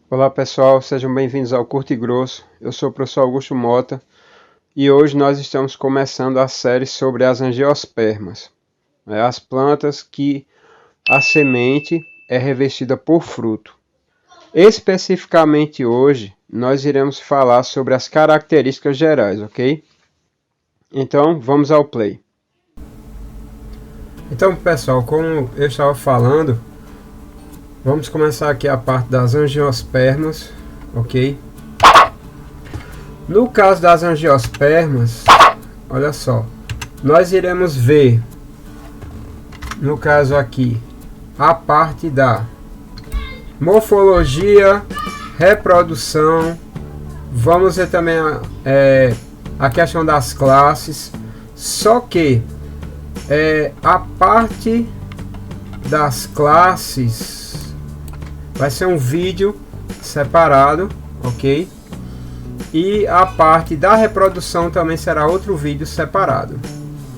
Olá pessoal, sejam bem-vindos ao Curto e Grosso. Eu sou o professor Augusto Mota e hoje nós estamos começando a série sobre as angiospermas, as plantas que a semente é revestida por fruto. Especificamente hoje nós iremos falar sobre as características gerais, ok? Então vamos ao play. Então pessoal, como eu estava falando, vamos começar aqui a parte das angiospermas, ok? No caso das angiospermas, olha só, nós iremos ver, no caso aqui, a parte da morfologia, reprodução, vamos ver também a questão das classes, só que a parte das classes vai ser um vídeo separado, ok? E a parte da reprodução também será outro vídeo separado,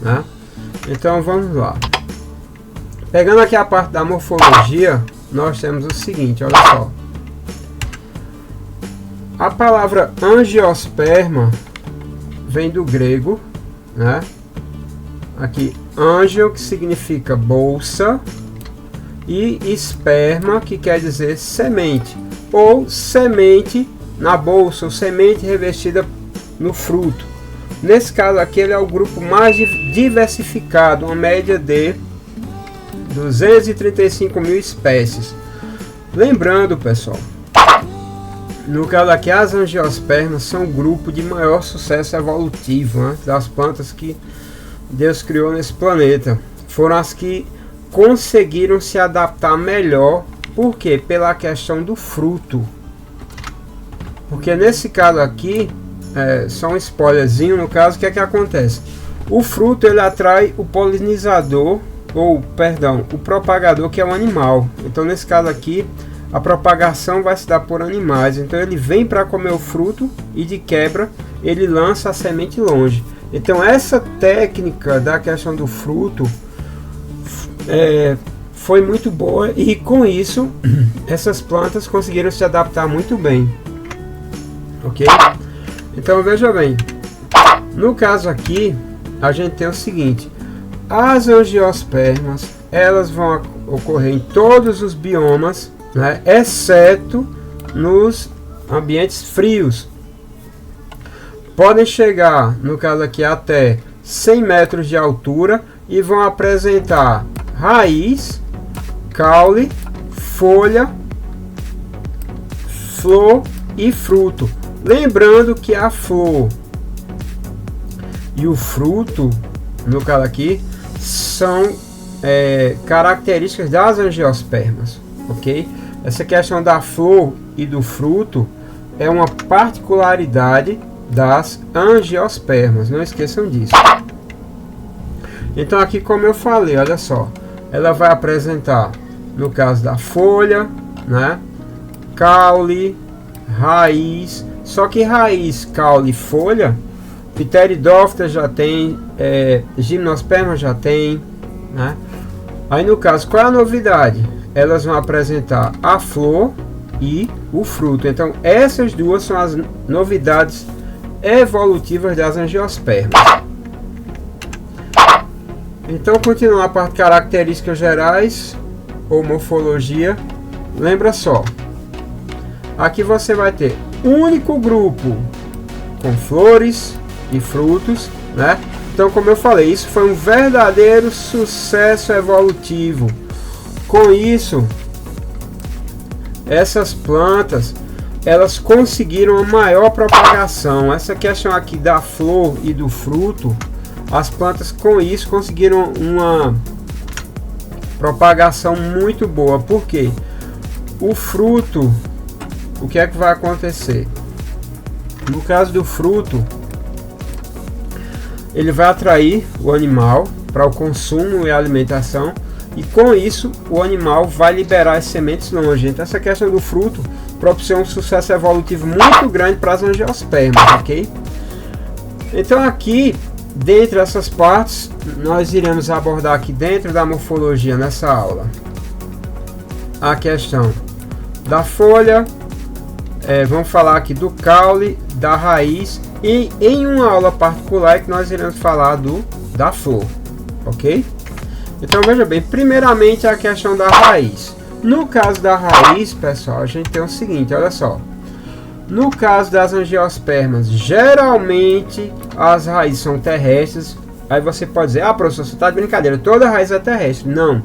né? Então vamos lá. Pegando aqui a parte da morfologia, nós temos o seguinte, olha só. A palavra angiosperma vem do grego, né? Aqui, angio, que significa bolsa, e esperma, que quer dizer semente, ou semente na bolsa, ou semente revestida no fruto. Nesse caso aqui, ele é o grupo mais diversificado, uma média de 235 mil espécies. Lembrando, pessoal, no caso aqui, as angiospermas são um grupo de maior sucesso evolutivo, né, das plantas que Deus criou nesse planeta. Foram as que conseguiram se adaptar melhor. Por quê? Pela questão do fruto. Porque nesse caso aqui, só um spoilerzinho, no caso, o que é que acontece? O fruto ele atrai o polinizador, ou perdão, o propagador, que é o animal. Então nesse caso aqui, a propagação vai se dar por animais. Então ele vem para comer o fruto e de quebra ele lança a semente longe. Então essa técnica da questão do fruto foi muito boa, e com isso essas plantas conseguiram se adaptar muito bem, ok? Então veja bem, no caso aqui a gente tem o seguinte: as angiospermas elas vão ocorrer em todos os biomas, né, exceto nos ambientes frios. Podem chegar, no caso aqui, até 100 metros de altura e vão apresentar raiz, caule, folha, flor e fruto. Lembrando que a flor e o fruto, no caso aqui, são características das angiospermas, ok? Essa questão da flor e do fruto é uma particularidade das angiospermas, não esqueçam disso. Então aqui, como eu falei, olha só, ela vai apresentar, no caso da folha, né, caule, raiz. Só que raiz, caule e folha, Pteridófita já tem, gimnosperma já tem, né? Aí no caso, qual é a novidade? Elas vão apresentar a flor e o fruto. Então essas duas são as novidades evolutivas das angiospermas. Então, continuando a parte de características gerais ou morfologia, lembra só, aqui você vai ter um único grupo com flores e frutos, né? Então, como eu falei, isso foi um verdadeiro sucesso evolutivo. Com isso, essas plantas elas conseguiram a maior propagação. Essa questão aqui da flor e do fruto, as plantas com isso conseguiram uma propagação muito boa. Por quê? O fruto, o que é que vai acontecer? No caso do fruto, ele vai atrair o animal para o consumo e a alimentação, e com isso o animal vai liberar as sementes longe. Então essa questão do fruto propiciona um sucesso evolutivo muito grande para as angiospermas, ok? Então aqui, dentre essas partes, nós iremos abordar aqui dentro da morfologia nessa aula a questão da folha, vamos falar aqui do caule, da raiz, e em uma aula particular é que nós iremos falar da flor, ok? Então veja bem, primeiramente a questão da raiz. No caso da raiz, pessoal, a gente tem o seguinte, olha só. No caso das angiospermas, geralmente as raízes são terrestres. Aí você pode dizer, ah, professor, você está de brincadeira, toda raiz é terrestre. Não.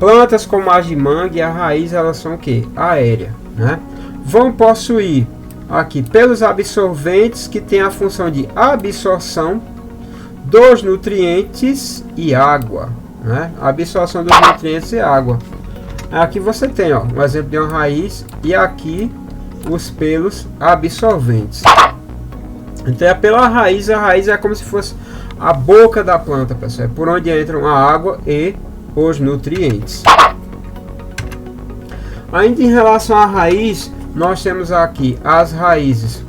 Plantas como a de mangue, a raiz, elas são o quê? Aérea, né? Vão possuir aqui pelos absorventes que tem a função de absorção dos nutrientes e água, né? Absorção dos nutrientes e água. Aqui você tem, ó, um exemplo de uma raiz e aqui os pelos absorventes. Então é pela raiz, a raiz é como se fosse a boca da planta, pessoal, é por onde entram a água e os nutrientes. Ainda em relação à raiz, nós temos aqui as raízes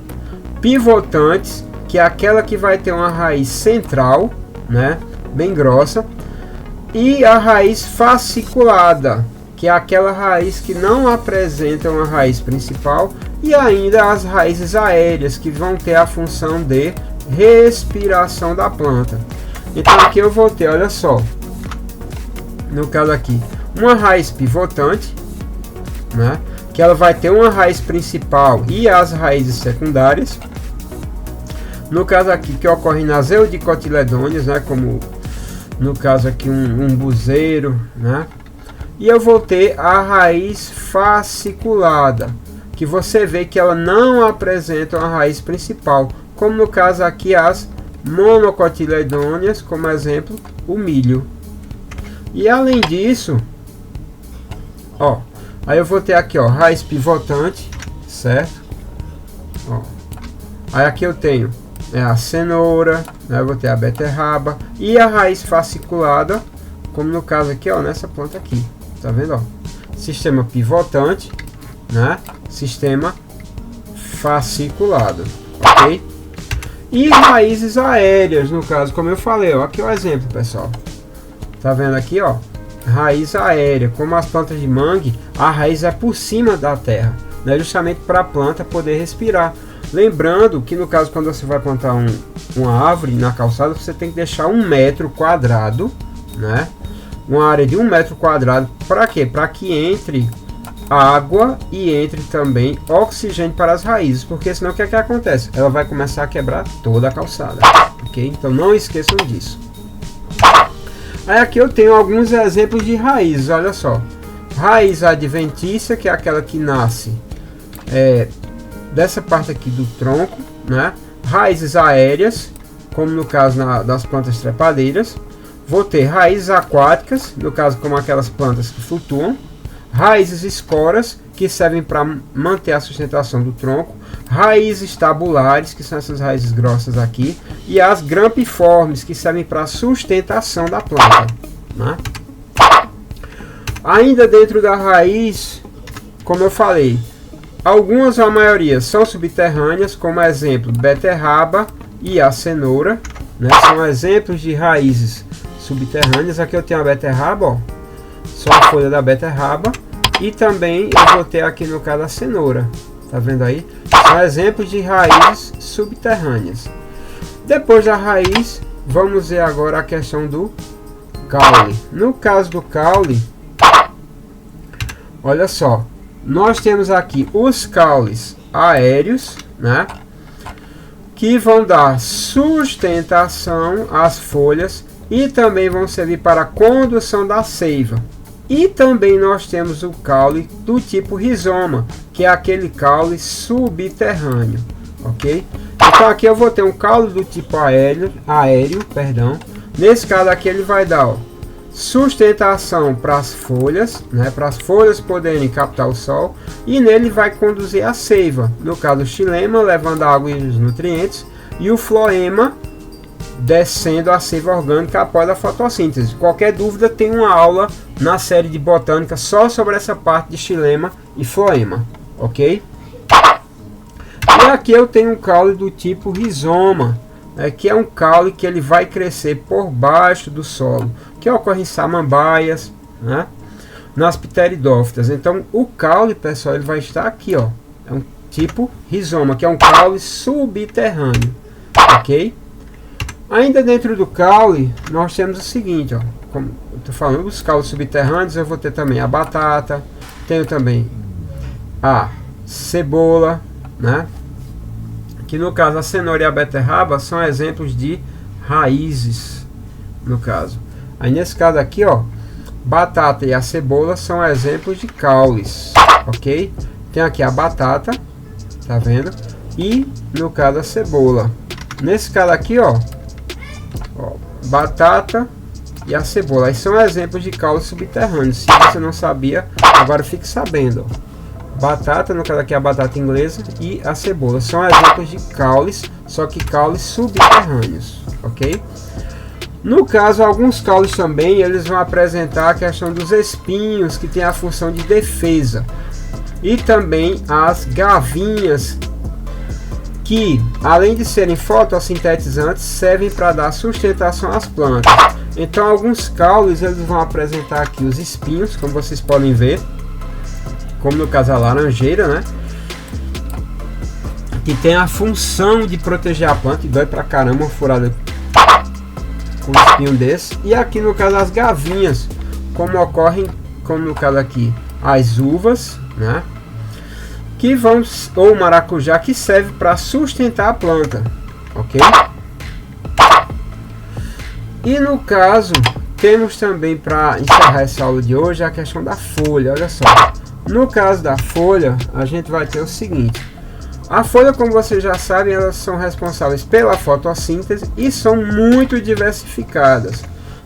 pivotantes, que é aquela que vai ter uma raiz central, né, bem grossa, e a raiz fasciculada, que é aquela raiz que não apresenta uma raiz principal, e ainda as raízes aéreas, que vão ter a função de respiração da planta. Então aqui eu vou ter, olha só, no caso aqui, uma raiz pivotante, né, que ela vai ter uma raiz principal e as raízes secundárias. No caso aqui, que ocorre nas eudicotiledôneas, né, como no caso aqui um buzeiro, né? E eu vou ter a raiz fasciculada, que você vê que ela não apresenta uma raiz principal, como no caso aqui as monocotiledôneas, como exemplo, o milho. E além disso, ó, aí eu vou ter aqui, ó, raiz pivotante, certo? Ó, aí aqui eu tenho a cenoura, né, eu vou ter a beterraba e a raiz fasciculada, como no caso aqui, ó, nessa planta aqui, tá vendo, ó? Sistema pivotante, né? Sistema fasciculado, ok? E raízes aéreas, no caso, como eu falei, ó, aqui é o exemplo, pessoal. Tá vendo aqui, ó? Raiz aérea, como as plantas de mangue, a raiz é por cima da terra, né? Justamente para a planta poder respirar. Lembrando que no caso, quando você vai plantar uma árvore na calçada, você tem que deixar 1 metro quadrado, né? Uma área de 1 metro quadrado, para quê? Para que entre água e entre também oxigênio para as raízes, porque senão o que é que acontece? Ela vai começar a quebrar toda a calçada, ok? Então não esqueçam disso. Aí aqui eu tenho alguns exemplos de raízes, olha só. Raiz adventícia, que é aquela que nasce dessa parte aqui do tronco, né? Raízes aéreas, como no caso das plantas trepadeiras. Vou ter raízes aquáticas, no caso como aquelas plantas que flutuam. Raízes escoras, que servem para manter a sustentação do tronco. Raízes tabulares, que são essas raízes grossas aqui. E as grampiformes, que servem para a sustentação da planta, né? Ainda dentro da raiz, como eu falei, algumas ou a maioria são subterrâneas, como exemplo, beterraba e a cenoura, né? São exemplos de raízes subterrâneas. Aqui eu tenho a beterraba, ó, só a folha da beterraba, e também eu vou ter aqui no caso a cenoura, tá vendo aí? São exemplos de raízes subterrâneas. Depois da raiz, vamos ver agora a questão do caule. No caso do caule, olha só, nós temos aqui os caules aéreos, né, que vão dar sustentação às folhas e também vão servir para a condução da seiva. E também nós temos o caule do tipo rizoma, que é aquele caule subterrâneo, ok? Então aqui eu vou ter um caule do tipo aéreo, perdão. Nesse caso aqui ele vai dar, ó, sustentação para as folhas, né, para as folhas poderem captar o sol, e nele vai conduzir a seiva, no caso o xilema levando a água e os nutrientes, e o floema descendo a seiva orgânica após a fotossíntese. Qualquer dúvida, tem uma aula na série de botânica só sobre essa parte de xilema e floema, ok? E aqui eu tenho um caule do tipo rizoma, que é um caule que ele vai crescer por baixo do solo, que ocorre em samambaias, né, nas pteridófitas. Então o caule, pessoal, ele vai estar aqui, ó, é um tipo rizoma, que é um caule subterrâneo, ok? Ainda dentro do caule, nós temos o seguinte, ó, como eu estou falando dos caules subterrâneos, eu vou ter também a batata, tenho também a cebola, né? Que no caso a cenoura e a beterraba são exemplos de raízes, no caso. Aí nesse caso aqui, ó, batata e a cebola são exemplos de caules, ok? Tem aqui a batata, tá vendo? E no caso a cebola. Nesse caso aqui, ó, batata e a cebola. Aí são exemplos de caules subterrâneos. Se você não sabia, agora fique sabendo, ó. Batata, no caso aqui a batata inglesa, e a cebola são exemplos de caules, só que caules subterrâneos, ok? No caso, alguns caules também, eles vão apresentar a questão dos espinhos, que tem a função de defesa, e também as gavinhas, que além de serem fotossintetizantes, servem para dar sustentação às plantas. Então alguns caules eles vão apresentar aqui os espinhos, como vocês podem ver, como no caso a laranjeira, né, que tem a função de proteger a planta, e dói pra caramba uma furada com um espinho desse. E aqui no caso as gavinhas, como ocorrem, como no caso aqui as uvas, né, que vão, ou maracujá, que serve para sustentar a planta, ok? E no caso temos também, para encerrar essa aula de hoje, a questão da folha. Olha só, no caso da folha a gente vai ter o seguinte: a folha, como vocês já sabem, elas são responsáveis pela fotossíntese e são muito diversificadas.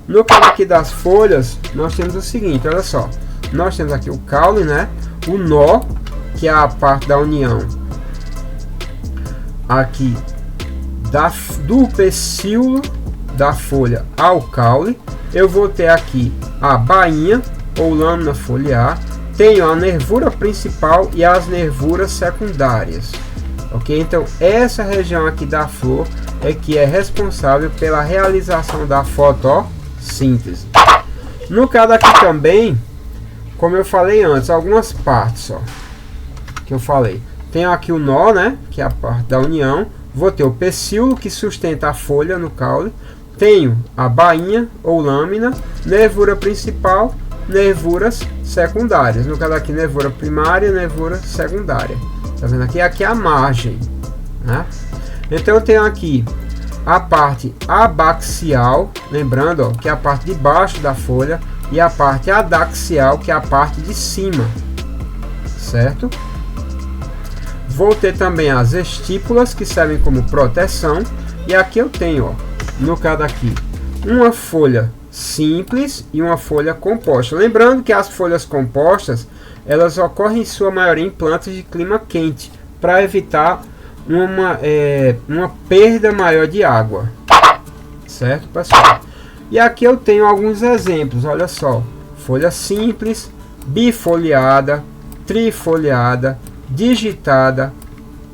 No caso aqui das folhas, nós temos o seguinte, olha só, nós temos aqui o caule, né, o nó, que é a parte da união aqui do pecíolo da folha ao caule. Eu vou ter aqui a bainha ou lâmina foliar, tenho a nervura principal e as nervuras secundárias, ok? Então essa região aqui da flor é que é responsável pela realização da fotossíntese. No caso aqui também, como eu falei antes, algumas partes, ó, que eu falei, tenho aqui o nó, né, que é a parte da união, vou ter o pecíolo que sustenta a folha no caule, tenho a bainha ou lâmina, nervura principal, nervuras secundárias, no caso aqui nervura primária, nervura secundária, tá vendo aqui? Aqui é a margem, né? Então eu tenho aqui a parte abaxial, lembrando, ó, que é a parte de baixo da folha, e a parte adaxial, que é a parte de cima, certo? Vou ter também as estípulas, que servem como proteção, e aqui eu tenho, ó, no caso aqui, uma folha simples e uma folha composta. Lembrando que as folhas compostas, elas ocorrem em sua maioria em plantas de clima quente, para evitar uma perda maior de água, certo, pessoal? E aqui eu tenho alguns exemplos, olha só, folha simples, bifoliada, trifoliada, digitada,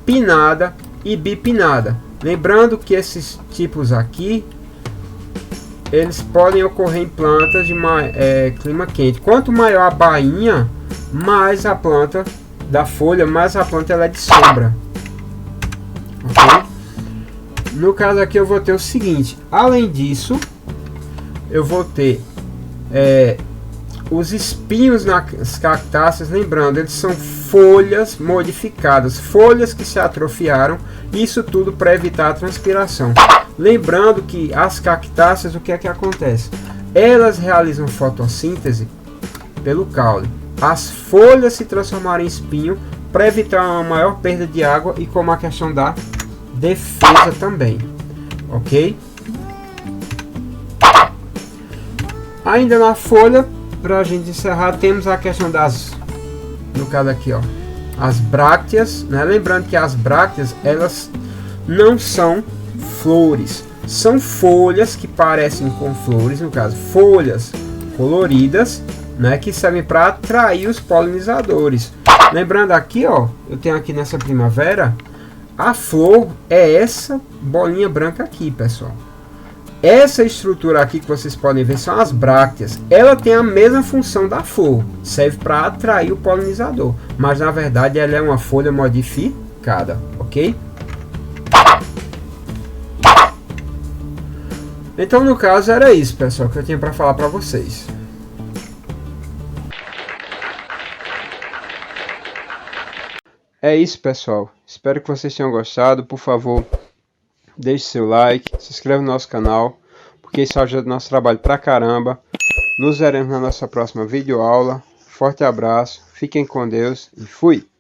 pinada e bipinada. Lembrando que esses tipos aqui, eles podem ocorrer em plantas de clima quente. Quanto maior a bainha, mais a planta da folha, mais a planta ela é de sombra, ok? No caso aqui eu vou ter o seguinte, além disso, eu vou ter os espinhos nas cactáceas. Lembrando, eles são folhas modificadas, folhas que se atrofiaram, isso tudo para evitar a transpiração. Lembrando que as cactáceas, o que é que acontece? Elas realizam fotossíntese pelo caule. As folhas se transformaram em espinho para evitar uma maior perda de água e como a questão da defesa também, ok? Ainda na folha, para a gente encerrar, temos a questão das, no caso aqui, ó, as brácteas, né? Lembrando que as brácteas, elas não são flores, são folhas que parecem com flores, no caso folhas coloridas, né, que servem para atrair os polinizadores. Lembrando aqui, ó, eu tenho aqui nessa primavera, a flor é essa bolinha branca aqui, pessoal. Essa estrutura aqui que vocês podem ver são as brácteas. Ela tem a mesma função da flor, serve para atrair o polinizador, mas na verdade ela é uma folha modificada. complicada, ok? Então, no caso, era isso, pessoal, que eu tinha para falar para vocês. É isso, pessoal. Espero que vocês tenham gostado. Por favor, deixe seu like, se inscreva no nosso canal, porque isso ajuda o nosso trabalho pra caramba. Nos veremos na nossa próxima videoaula. Forte abraço, fiquem com Deus e fui!